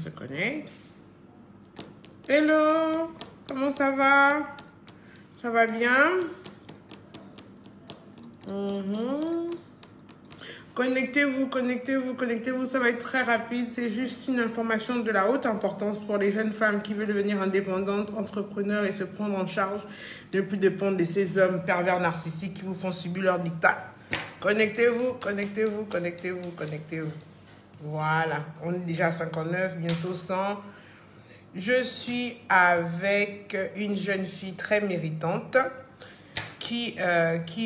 se connecte. Hello, comment ça va? Ça va bien? Connectez-vous, connectez-vous, connectez-vous. Ça va être très rapide. C'est juste une information de la haute importance pour les jeunes femmes qui veulent devenir indépendantes, entrepreneurs et se prendre en charge de plus dépendre de ces hommes pervers narcissiques qui vous font subir leur dictat. Connectez-vous, connectez-vous, connectez-vous, connectez-vous. Voilà, on est déjà à 59, bientôt 100. Je suis avec une jeune fille très méritante qui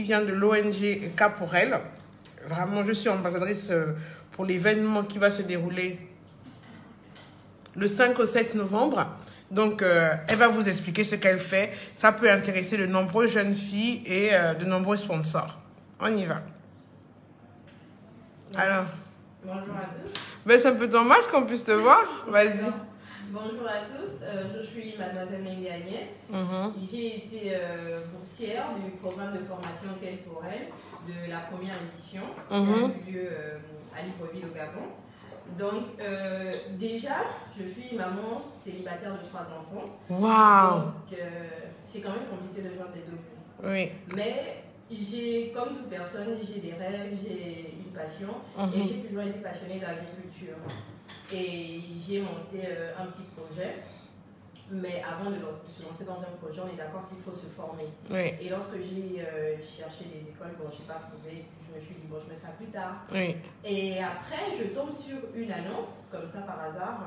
vient de l'ONG Cas pour elle. Vraiment, je suis ambassadrice pour l'événement qui va se dérouler le 5 au 7 novembre. Donc, elle va vous expliquer ce qu'elle fait. Ça peut intéresser de nombreuses jeunes filles et de nombreux sponsors. On y va. Alors. Bonjour à tous. Baisse un peu ton masque, qu'on puisse te voir. Vas-y. Bonjour à tous. Je suis mademoiselle Mendy Agnès. J'ai été boursière du programme de formation Quelle pour elle de la première édition qui a eu lieu à Libreville au Gabon. Donc déjà, je suis maman célibataire de 3 enfants. Waouh. Donc c'est quand même compliqué de joindre les deux bouts. Oui. Mais comme toute personne, j'ai des rêves, j'ai une passion et j'ai toujours été passionnée d'agriculture. Et j'ai monté un petit projet. Mais avant de se lancer dans un projet, on est d'accord qu'il faut se former. Oui. Et lorsque j'ai cherché des écoles, bon, je n'ai pas trouvé, je me suis dit, bon, je mets ça plus tard. Oui. Et après, je tombe sur une annonce, comme ça par hasard.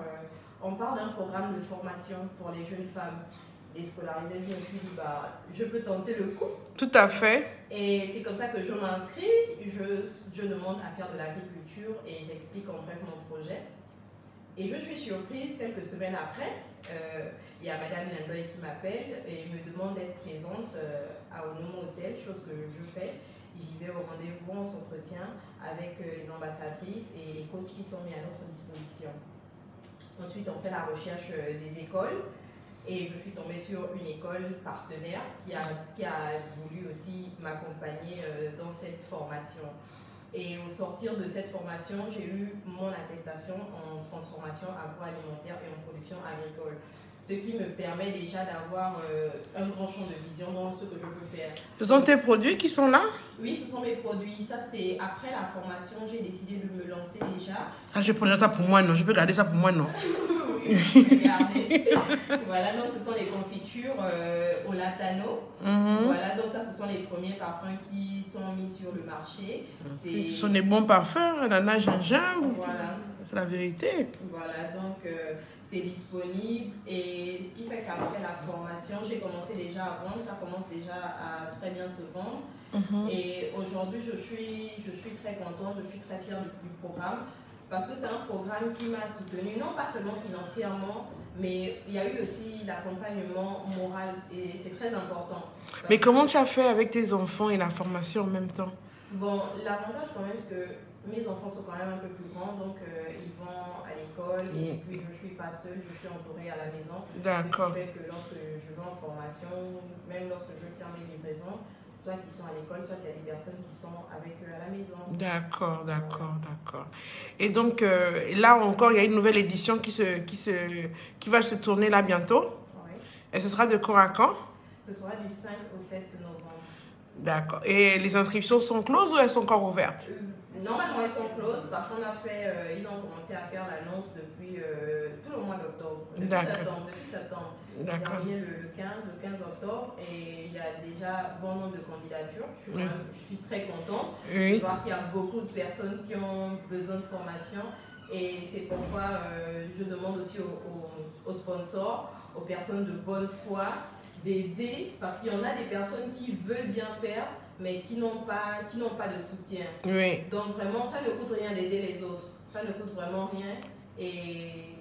On parle d'un programme de formation pour les jeunes femmes déscolarisées. Je me suis dit, bah, je peux tenter le coup. Tout à fait. Et c'est comme ça que je m'inscris. Je demande à faire de l'agriculture et j'explique en bref mon projet. Et je suis surprise, quelques semaines après, il y a Madame Nandoy qui m'appelle et me demande d'être présente à Onomo Hotel, chose que je fais. J'y vais au rendez-vous, on s'entretient avec les ambassadrices et les coachs qui sont mis à notre disposition. Ensuite, on fait la recherche des écoles et je suis tombée sur une école partenaire qui a voulu aussi m'accompagner dans cette formation. Et au sortir de cette formation, j'ai eu mon attestation en transformation agroalimentaire et en production agricole. Ce qui me permet déjà d'avoir un grand champ de vision dans ce que je peux faire. Ce sont tes produits qui sont là? Oui, ce sont mes produits. Ça, c'est après la formation, j'ai décidé de me lancer déjà. Ah, je prends ça pour moi, non? Je peux garder ça pour moi, non? Oui, je peux garder. Voilà, donc ce sont les confitures au latano. Voilà, donc ça, ce sont les premiers parfums qui sont mis sur le marché. Ce sont des bons parfums, ananas, gingembre. Voilà. C'est la vérité. Voilà, donc c'est disponible. Et ce qui fait qu'après la formation, j'ai commencé déjà à vendre. Ça commence déjà à très bien se vendre. Et aujourd'hui, je suis très contente, je suis très fière du programme. Parce que c'est un programme qui m'a soutenue, non pas seulement financièrement, mais il y a eu aussi l'accompagnement moral et c'est très important. Mais comment tu as fait avec tes enfants et la formation en même temps? Bon, l'avantage quand même, c'est que mes enfants sont quand même un peu plus grands, donc ils vont à l'école et puis je ne suis pas seule, je suis entourée à la maison. D'accord. Ce qui fait que lorsque je vais en formation, même lorsque je fais mes livraisons, soit ils sont à l'école, soit il y a des personnes qui sont avec eux à la maison. D'accord, d'accord, d'accord. Et donc, là encore, il y a une nouvelle édition qui va se tourner là bientôt. Oui. Et ce sera de quand à quand? Ce sera du 5 au 7 novembre. D'accord. Et les inscriptions sont closes ou elles sont encore ouvertes? Normalement, elles sont closes parce qu'on a fait, ils ont commencé à faire l'annonce depuis tout le mois d'octobre. Depuis septembre. C'est terminé le 15 octobre et il y a déjà bon nombre de candidatures. Je suis très contente de voir qu'il y a beaucoup de personnes qui ont besoin de formation et c'est pourquoi je demande aussi aux sponsors, aux personnes de bonne foi d'aider parce qu'il y en a des personnes qui veulent bien faire mais qui n'ont pas de soutien. Oui. Donc vraiment, ça ne coûte rien d'aider les autres. Ça ne coûte vraiment rien. Et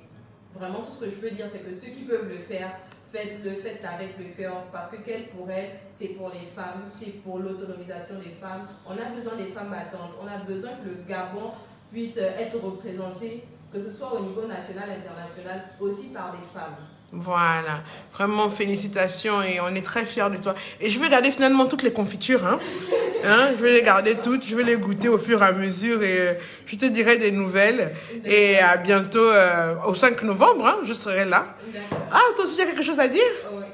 vraiment, tout ce que je peux dire, c'est que ceux qui peuvent le faire, faites-le avec le cœur. Parce que Quelle pour elle, c'est pour les femmes, c'est pour l'autonomisation des femmes. On a besoin des femmes battantes. On a besoin que le Gabon puisse être représenté, que ce soit au niveau national, international, aussi par des femmes. Voilà, vraiment félicitations et on est très fiers de toi. Et je vais garder finalement toutes les confitures, hein. Je vais les garder toutes, je vais les goûter au fur et à mesure et je te dirai des nouvelles. Et à bientôt au 5 novembre, hein, je serai là. Ah, toi aussi tu as quelque chose à dire? Oui.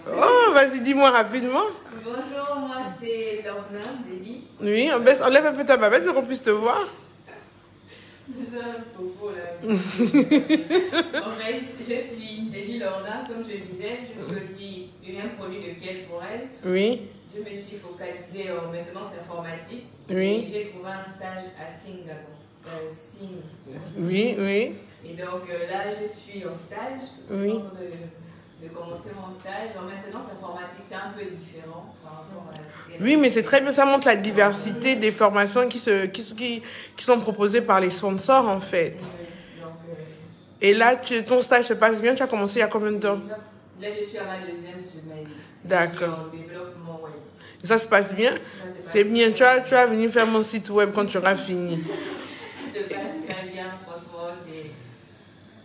Oh, vas-y, dis-moi rapidement. Bonjour, moi c'est Lorna Deli. Oui, enlève un peu ta babette pour qu'on puisse te voir. J'ai un topo là. En fait, je suis Deli Lorna, comme je disais, je suis aussi un produit de Kiel pour elle. Oui. Je me suis focalisée en maintenance informatique. Oui. Et j'ai trouvé un stage à Singapour. Oui, oui. Et donc là, je suis en stage. Oui. De commencer mon stage en maintenance informatique, c'est un peu différent par rapport à la... Oui, mais c'est très bien, ça montre la diversité des formations qui sont proposées par les sponsors en fait. Donc, et là, ton stage se passe bien, tu as commencé il y a combien de temps? Là, je suis à ma 2e semaine. D'accord. En développement web. Ça se passe bien? C'est bien, tu vas venir faire mon site web quand tu auras fini. Ça se passe très bien, franchement,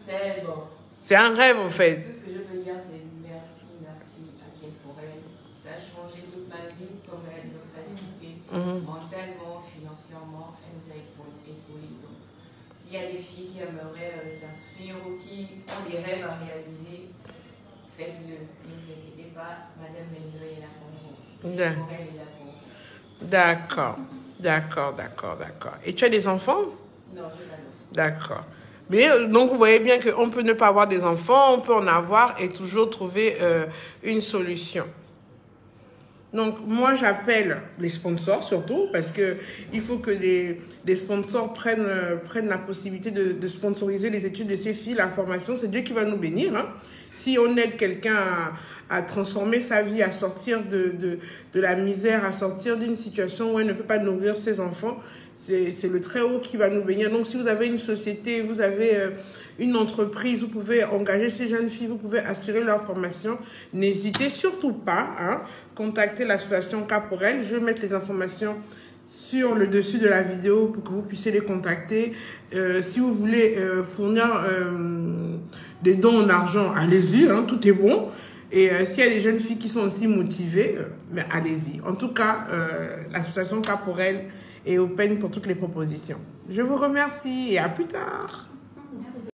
c'est bon. C'est un rêve en fait. Tout ce que je peux dire, c'est merci à Kiel pour elle. Ça a changé toute ma vie, comme elle nous a skippé, mentalement, financièrement, elle nous a épaulés. Donc, s'il y a des filles qui aimeraient s'inscrire ou qui ont des rêves à réaliser, faites-le. Ne vous inquiétez pas, Madame Mendré est là pour vous. Elle est là pour vous. D'accord. Et tu as des enfants? Non, je n'ai pas d'enfants. D'accord. Mais donc vous voyez bien qu'on peut ne pas avoir des enfants, on peut en avoir et toujours trouver une solution. Donc moi j'appelle les sponsors surtout parce que il faut que les sponsors prennent la possibilité de sponsoriser les études de ces filles, la formation, c'est Dieu qui va nous bénir. Hein. Si on aide quelqu'un à transformer sa vie, à sortir de la misère, à sortir d'une situation où elle ne peut pas nourrir ses enfants, c'est le Très-Haut qui va nous bénir. Donc, si vous avez une société, vous avez une entreprise, vous pouvez engager ces jeunes filles, vous pouvez assurer leur formation. N'hésitez surtout pas à contacter l'association Caporel. Je vais mettre les informations sur le dessus de la vidéo pour que vous puissiez les contacter. Si vous voulez fournir des dons en argent, allez-y, hein, tout est bon. Et s'il y a des jeunes filles qui sont aussi motivées, mais allez-y. En tout cas, l'association Caporel est open pour toutes les propositions. Je vous remercie et à plus tard.